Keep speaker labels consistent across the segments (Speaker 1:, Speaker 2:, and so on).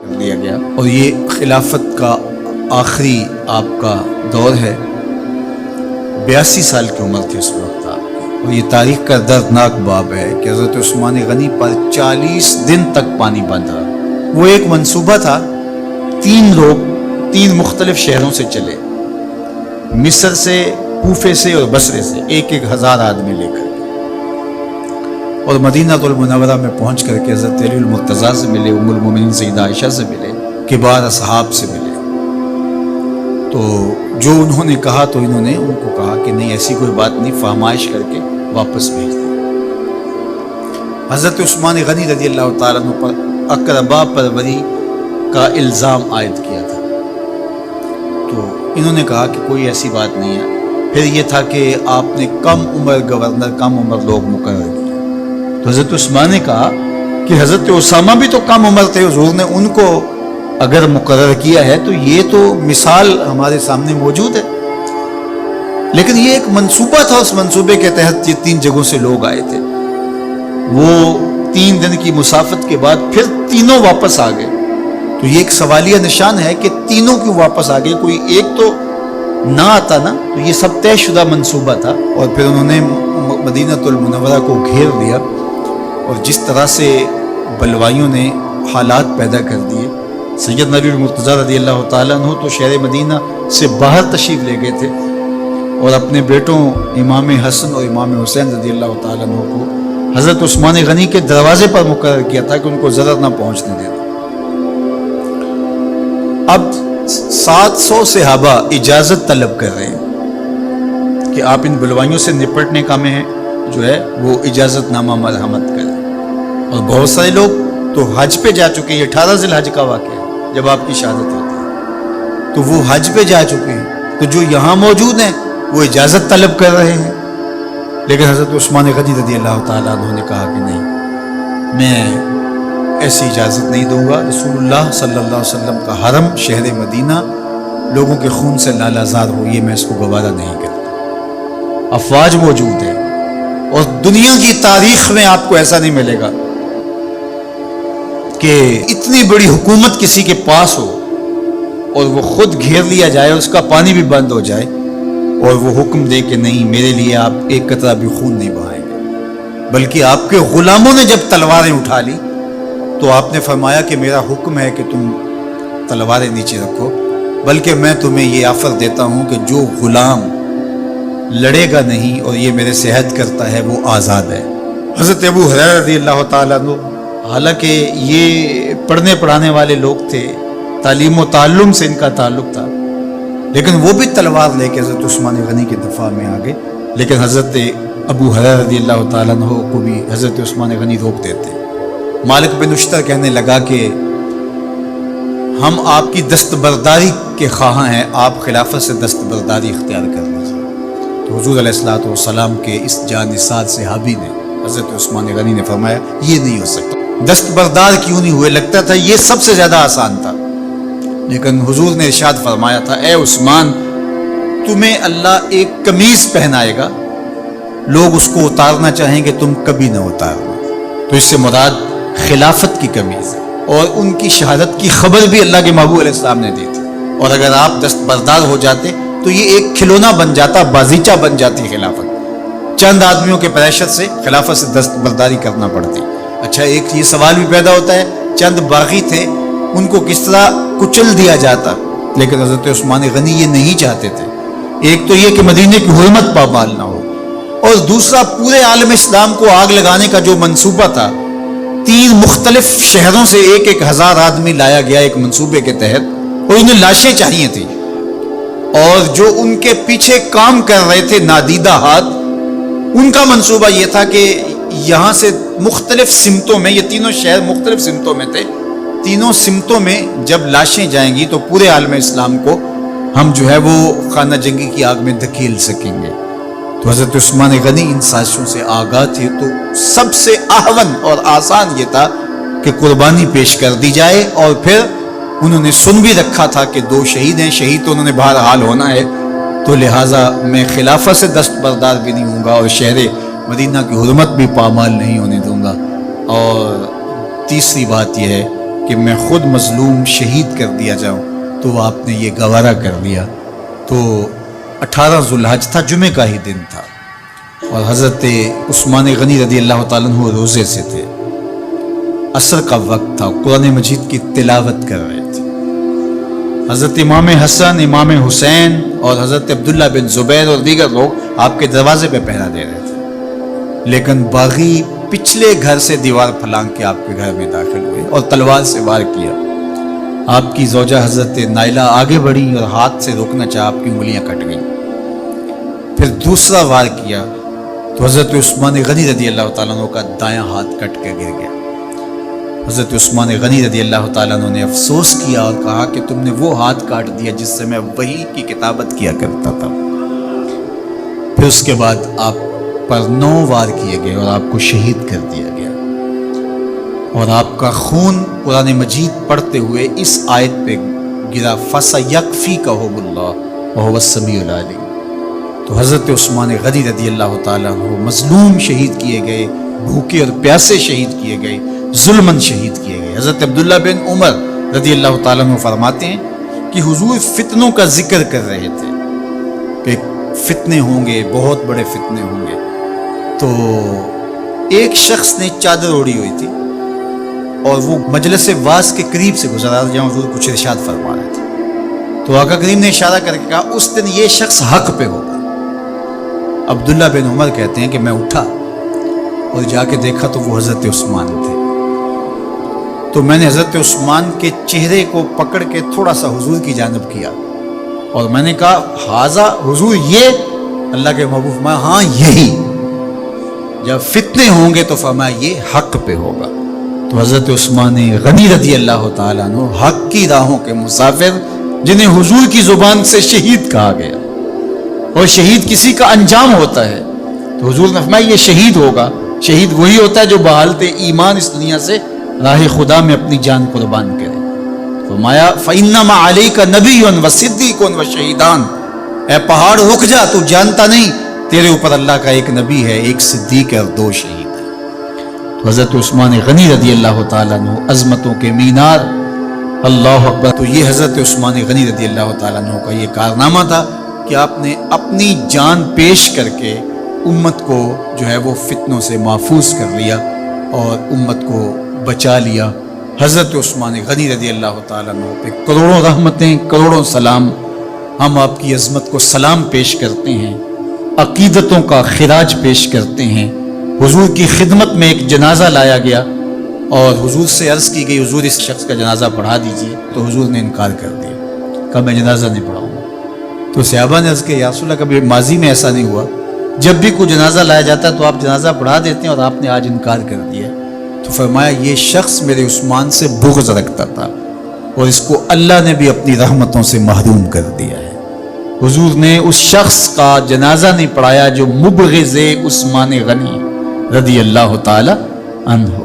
Speaker 1: دیا گیا اور یہ خلافت کا آخری آپ کا دور ہے۔ 82 سال کی عمر تھی اس وقت آپ کی، اور یہ تاریخ کا دردناک باب ہے کہ حضرت عثمان غنی پر 40 دن تک پانی بند رہا۔ وہ ایک منصوبہ تھا، 3 لوگ 3 مختلف شہروں سے چلے، مصر سے، کوفے سے اور بصرے سے، 1,000 آدمی لے کر، اور مدینہ المنورہ میں پہنچ کر کے حضرت علی المرتضیٰ سے ملے، ام المومنین سیدہ عائشہ سے ملے، کبار اصحاب سے ملے۔ تو جو انہوں نے کہا تو انہوں نے ان کو کہا کہ نہیں، ایسی کوئی بات نہیں، فرمائش کر کے واپس بھیج دیں۔ حضرت عثمان غنی رضی اللہ تعالیٰ عنہ پر اقربا پروری کا الزام عائد کیا تھا، تو انہوں نے کہا کہ کوئی ایسی بات نہیں ہے۔ پھر یہ تھا کہ آپ نے کم عمر گورنر، کم عمر لوگ مقرر کیے، تو حضرت عثمان نے کہا کہ حضرت اسامہ بھی تو کم عمر تھے، حضور نے ان کو اگر مقرر کیا ہے تو یہ تو مثال ہمارے سامنے موجود ہے۔ لیکن یہ ایک منصوبہ تھا، اس منصوبے کے تحت یہ 3 جگہوں سے لوگ آئے تھے۔ وہ 3 دن کی مسافت کے بعد پھر تینوں واپس آ گئے، تو یہ ایک سوالیہ نشان ہے کہ تینوں کیوں واپس آ گئے، کوئی ایک تو نہ آتا نا، تو یہ سب طے شدہ منصوبہ تھا۔ اور پھر انہوں نے مدینہ المنورہ کو گھیر لیا، اور جس طرح سے بلوائیوں نے حالات پیدا کر دیے۔ سیدنا علی المرتضیٰ رضی اللہ تعالیٰ عنہ تو شہر مدینہ سے باہر تشریف لے گئے تھے، اور اپنے بیٹوں امام حسن اور امام حسین رضی اللہ تعالیٰ عنہ کو حضرت عثمان غنی کے دروازے پر مقرر کیا تھا کہ ان کو ضرر نہ پہنچنے دینا۔ اب 700 صحابہ اجازت طلب کر رہے ہیں کہ آپ ان بلوائیوں سے نپٹنے کا میں جو ہے وہ اجازت نامہ مرحمت کریں، اور بہت سارے لوگ تو حج پہ جا چکے ہیں۔ 18 ذی الحج کا واقعہ ہے جب آپ کی شہادت ہوتی ہے، تو وہ حج پہ جا چکے ہیں، تو جو یہاں موجود ہیں وہ اجازت طلب کر رہے ہیں۔ لیکن حضرت عثمان غنی رضی اللہ تعالیٰ عنہ نے کہا کہ نہیں، میں ایسی اجازت نہیں دوں گا۔ رسول اللہ صلی اللہ علیہ وسلم کا حرم شہر مدینہ لوگوں کے خون سے لالازار ہو، یہ میں اس کو گوارا نہیں کرتا۔ افواج موجود ہیں، اور دنیا کی تاریخ میں آپ کو ایسا نہیں ملے گا کہ اتنی بڑی حکومت کسی کے پاس ہو اور وہ خود گھیر لیا جائے، اس کا پانی بھی بند ہو جائے، اور وہ حکم دے کہ نہیں، میرے لیے آپ ایک قطرہ بھی خون نہیں بہائیں گے۔ بلکہ آپ کے غلاموں نے جب تلواریں اٹھا لی تو آپ نے فرمایا کہ میرا حکم ہے کہ تم تلواریں نیچے رکھو، بلکہ میں تمہیں یہ آفر دیتا ہوں کہ جو غلام لڑے گا نہیں اور یہ میرے سے عہد کرتا ہے وہ آزاد ہے۔ حضرت ابو ہریرہ رضی اللہ تعالیٰ عنہ، حالانکہ یہ پڑھنے پڑھانے والے لوگ تھے، تعلیم و تعلم سے ان کا تعلق تھا، لیکن وہ بھی تلوار لے کے حضرت عثمان غنی کے دفاع میں آ گئے۔ لیکن حضرت ابو ہریرہ رضی اللہ تعالیٰ عنہ کو بھی حضرت عثمان غنی روک دیتے۔ مالک بن اشتر کہنے لگا کہ ہم آپ کی دستبرداری کے خواہاں ہیں، آپ خلافت سے دستبرداری اختیار کر لیجیے۔ تو حضور علیہ الصلوۃ والسلام کے اس جانثار صحابی نے، حضرت عثمان غنی نے فرمایا یہ نہیں ہو سکتا۔ دستبردار کیوں نہیں ہوئے؟ لگتا تھا یہ سب سے زیادہ آسان تھا، لیکن حضور نے ارشاد فرمایا تھا، اے عثمان، تمہیں اللہ ایک قمیض پہنائے گا، لوگ اس کو اتارنا چاہیں گے، تم کبھی نہ اتارنا۔ تو اس سے مراد خلافت کی قمیض ہے، اور ان کی شہادت کی خبر بھی اللہ کے محبوب علیہ السلام نے دی تھی، اور اگر آپ دستبردار ہو جاتے تو یہ ایک کھلونا بن جاتا، بازیچہ بن جاتی خلافت۔ چند آدمیوں کے پریشر سے خلافت سے دستبرداری کرنا پڑتی۔ اچھا، ایک یہ سوال بھی پیدا ہوتا ہے، چند باغی تھے، ان کو کس طرح کچل دیا جاتا؟ لیکن حضرت عثمان غنی یہ نہیں چاہتے تھے۔ ایک تو یہ کہ مدینے کی حرمت پامال نہ ہو، اور دوسرا پورے عالم اسلام کو آگ لگانے کا جو منصوبہ تھا، 3 مختلف شہروں سے 1,000 آدمی لایا گیا ایک منصوبے کے تحت، اور انہیں لاشیں چاہیے تھیں، اور جو ان کے پیچھے کام کر رہے تھے نادیدہ ہاتھ، ان کا منصوبہ یہ تھا کہ یہاں سے مختلف سمتوں میں، یہ تینوں شہر مختلف سمتوں میں تھے، تینوں سمتوں میں جب لاشیں جائیں گی تو پورے عالم اسلام کو ہم جو ہے وہ خانہ جنگی کی آگ میں دھکیل سکیں گے۔ تو حضرت عثمان غنی ان سازشوں سے آگاہ تھے، تو سب سے اہون اور آسان یہ تھا کہ قربانی پیش کر دی جائے، اور پھر انہوں نے سن بھی رکھا تھا کہ 2 شہید ہیں، شہید تو انہوں نے بہرحال ہونا ہے، تو لہٰذا میں خلافت سے دستبردار بھی نہیں ہوں گا، اور شہر مدینہ کی حرمت بھی پامال نہیں ہونے دوں گا۔ اور تیسری بات یہ ہے کہ میں خود مظلوم شہید کر دیا جاؤں، تو آپ نے یہ گوارا کر لیا۔ تو 18 ذوالحج تھا، جمعہ کا ہی دن تھا، اور حضرت عثمان غنی رضی اللہ تعالیٰ عنہ روزے سے تھے، عصر کا وقت تھا، قرآن مجید کی تلاوت کر رہے تھے۔ حضرت امام حسن، امام حسین اور حضرت عبداللہ بن زبیر اور دیگر لوگ آپ کے دروازے پہ پہرا دے رہے تھے، لیکن باغی پچھلے گھر سے دیوار پھلانگ کے آپ کے گھر میں داخل ہوئے اور تلوار سے وار کیا۔ آپ کی زوجہ حضرت نائلہ آگے بڑھی اور ہاتھ سے روکنا چاہا، آپ کی انگلیاں کٹ گئیں۔ پھر دوسرا وار کیا تو حضرت عثمان غنی رضی اللہ تعالیٰ عنہ کا دایاں ہاتھ کٹ کے گر گیا۔ حضرت عثمان غنی رضی اللہ تعالیٰ عنہ نے افسوس کیا اور کہا کہ تم نے وہ ہاتھ کاٹ دیا جس سے میں وحی کی کتابت کیا کرتا تھا۔ پھر اس کے بعد آپ پر 9 وار کیے گئے اور آپ کو شہید کر دیا گیا، اور آپ کا خون قرآن مجید پڑھتے ہوئے اس آیت پہ گرا، فَسَيَكْفِيكَهُمُ اللَّهُ وَهُوَ السَّمِيعُ الْعَلِيمُ۔ تو حضرت عثمان غنی رضی اللہ تعالیٰ عنہ مظلوم شہید کیے گئے، بھوکے اور پیاسے شہید کیے گئے، ظلماً شہید کیے گئے۔ حضرت عبداللہ بن عمر رضی اللہ تعالیٰ عنہ فرماتے ہیں کہ حضور فتنوں کا ذکر کر رہے تھے کہ فتنے ہوں گے، بہت بڑے فتنے ہوں گے۔ تو ایک شخص نے چادر اوڑھی ہوئی تھی اور وہ مجلس واعظ کے قریب سے گزرا جہاں حضور کچھ ارشاد فرما رہے تھے، تو آقا کریم نے اشارہ کر کے کہا اس دن یہ شخص حق پہ ہوگا۔ عبداللہ بن عمر کہتے ہیں کہ میں اٹھا اور جا کے دیکھا تو وہ حضرت عثمان تھے۔ تو میں نے حضرت عثمان کے چہرے کو پکڑ کے تھوڑا سا حضور کی جانب کیا اور میں نے کہا حاضہ حضور، یہ اللہ کے محبوب فرمایا ہاں یہی، جب فتنے ہوں گے تو فرمایا یہ حق پہ ہوگا۔ تو حضرت عثمان غنی رضی اللہ تعالیٰ عنہ حق کی راہوں کے مسافر، جنہیں حضور کی زبان سے شہید کہا گیا، اور شہید کسی کا انجام ہوتا ہے، تو حضور نے فرمایا یہ شہید ہوگا۔ شہید وہی ہوتا ہے جو بحالت ایمان اس دنیا سے راہ خدا میں اپنی جان قربان کرے۔ فرمایا فَإِنَّمَا عَلَيْكَ نَبِيٌّ وَصِدِّيقٌ وَشَهِيدَانِ، اے پہاڑ رک جا، تو جانتا نہیں تیرے اوپر اللہ کا ایک نبی ہے، ایک صدیق ہے اور 2 شہید ہیں۔ تو حضرت عثمان غنی رضی اللہ تعالیٰ عنہ عظمتوں کے مینار، اللہ اکبر۔ تو یہ حضرت عثمان غنی رضی اللہ تعالیٰ عنہ کا یہ کارنامہ تھا کہ آپ نے اپنی جان پیش کر کے امت کو جو ہے وہ فتنوں سے محفوظ کر لیا اور امت کو بچا لیا۔ حضرت عثمان غنی رضی اللہ تعالیٰ عنہ پہ کروڑوں رحمتیں، کروڑوں سلام۔ ہم آپ کی عظمت کو سلام پیش کرتے ہیں، عقیدتوں کا خراج پیش کرتے ہیں۔ حضور کی خدمت میں ایک جنازہ لایا گیا اور حضور سے عرض کی گئی حضور اس شخص کا جنازہ پڑھا دیجئے، تو حضور نے انکار کر دیا، کہا میں جنازہ نہیں پڑھاؤں گا۔ تو صحابہ نے عرض کیا یا رسول اللہ، کبھی ماضی میں ایسا نہیں ہوا، جب بھی کوئی جنازہ لایا جاتا ہے تو آپ جنازہ پڑھا دیتے ہیں اور آپ نے آج انکار کر دیا۔ تو فرمایا یہ شخص میرے عثمان سے بغض رکھتا تھا اور اس کو اللہ نے بھی اپنی رحمتوں سے محروم کر دیا ہے۔ حضور نے اس شخص کا جنازہ نہیں پڑھایا جو مبغض عثمان غنی رضی اللہ تعالی عنہ۔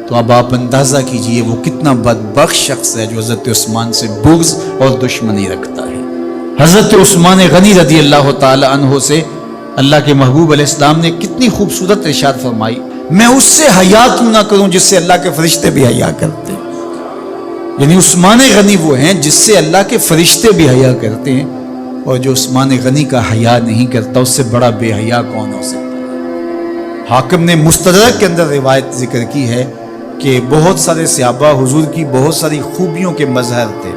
Speaker 1: تو اب آپ اندازہ کیجئے وہ کتنا بدبخت شخص ہے جو حضرت عثمان سے بغض اور دشمنی رکھتا ہے۔ حضرت عثمان غنی رضی اللہ تعالی عنہ سے اللہ کے محبوب علیہ السلام نے کتنی خوبصورت ارشاد فرمائی، میں اس سے حیا کیوں نہ کروں جس سے اللہ کے فرشتے بھی حیا کرتے ہیں۔ یعنی عثمان غنی وہ ہیں جس سے اللہ کے فرشتے بھی حیا کرتے ہیں، اور جو عثمان غنی کا حیا نہیں کرتا اس سے بڑا بے حیا کون ہو سکتا ہے۔ حاکم نے مستدرک کے اندر روایت ذکر کی ہے کہ بہت سارے صحابہ حضور کی بہت ساری خوبیوں کے مظہر تھے،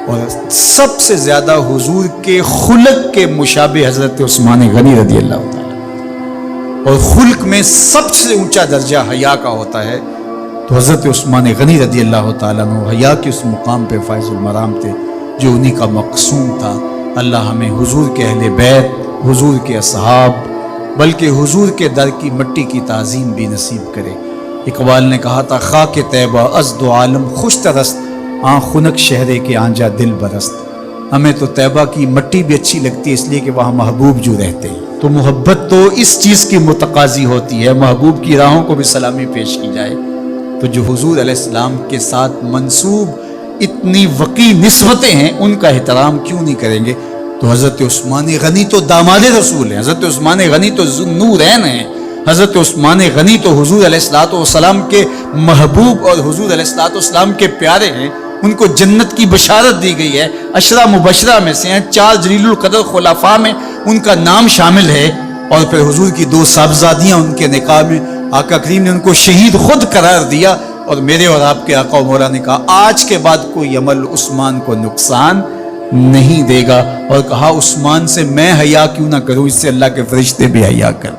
Speaker 1: اور سب سے زیادہ حضور کے خلق کے مشابہ حضرت عثمان غنی رضی اللہ تعالیٰ، اور خلق میں سب سے اونچا درجہ حیا کا ہوتا ہے، تو حضرت عثمان غنی رضی اللہ تعالیٰ عنہ حیا کے اس مقام پہ فائز المرام تھے جو انہی کا مقصوم تھا۔ اللہ ہمیں حضور کے اہل بیت، حضور کے اصحاب، بلکہ حضور کے در کی مٹی کی تعظیم بھی نصیب کرے۔ اقبال نے کہا تھا خاک طیبہ از دو عالم خوش ترست، آن خنک شہرے کے آنجا دل برست۔ ہمیں تو طیبہ کی مٹی بھی اچھی لگتی ہے اس لیے کہ وہاں محبوب جو رہتے ہیں، تو محبت تو اس چیز کی متقاضی ہوتی ہے، محبوب کی راہوں کو بھی سلامی پیش کی جائے۔ تو جو حضور علیہ السلام کے ساتھ منسوب اتنی وقی نسبتیں ہیں ان کا احترام کیوں نہیں کریں گے؟ تو حضرت عثمان غنی تو داماد رسول ہیں، حضرت عثمان غنی تو ذوالنورین ہیں، حضرت عثمان غنی تو حضور علیہ الصلوۃ والسلام کے محبوب اور حضور علیہ الصلوۃ والسلام کے پیارے ہیں، ان کو جنت کی بشارت دی گئی ہے، عشرہ مبشرہ میں سے ہیں، 4 جلیل القدر خلفاء میں ان کا نام شامل ہے، اور پھر حضور کی 2 صاحبزادیاں ان کے نکاح میں آقا کریم نے ان کو شہید خود قرار دیا، اور میرے اور آپ کے آقا و مولا نے کہا آج کے بعد کوئی عمل عثمان کو نقصان نہیں دے گا، اور کہا عثمان سے میں حیا کیوں نہ کروں، اس سے اللہ کے فرشتے بھی حیا کر